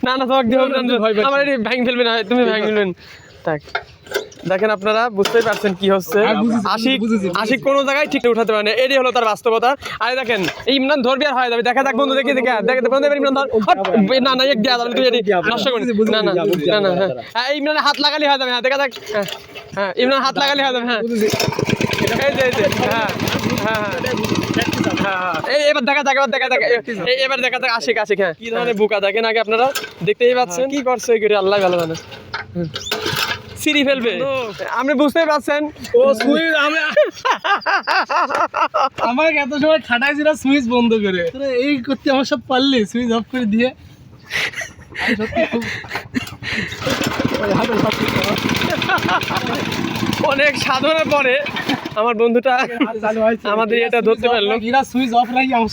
না না তোমাকে দিব আমার এটি ভ্যাং ফেলবে না তুমি ভ্যাং ফেলবেন থাক দেখেন আপনারা বুঝতেই পারছেন কি হচ্ছে আশিক কোনো জায়গায় ঠিক উঠাতে পারে না এটাই হলো তার বাস্তবতা আর দেখেন এই ইমরান ধরবি আর হয় যাবে দেখা দেখ বন্ধু দেখে বন্ধু ইমরান ধর না না এক দেওয়া যাবে তুই এটি নষ্ট করিস না না না না হ্যাঁ ইমরান হাত লাগালে হয় যাবে হ্যাঁ দেখা দেখ হ্যাঁ ইমরান হাত লাগালে হয় যাবে হ্যাঁ এই যে হ্যাঁ হ্যাঁ এবার দেখা এবার দেখা যাক আশিক হ্যাঁ কি ধরনের বোকা দেখেন আগে আপনারা দেখতেই পাচ্ছেন কি করছে এগুলো আল্লাহ ভালো জানে সিঁড়ি ফেলবে আপনি বুঝতেই পারছেন ও সুইচ আমার এত সময় খাটাইছিল সুইচ বন্ধ করে এই করতে আমার সব পারলি সুইচ অফ করে দিয়ে অনেক সাধনার পরে আমার বন্ধুটা আমাদের এটা ধরতে পারলো সুইচ অফ রাখি আমার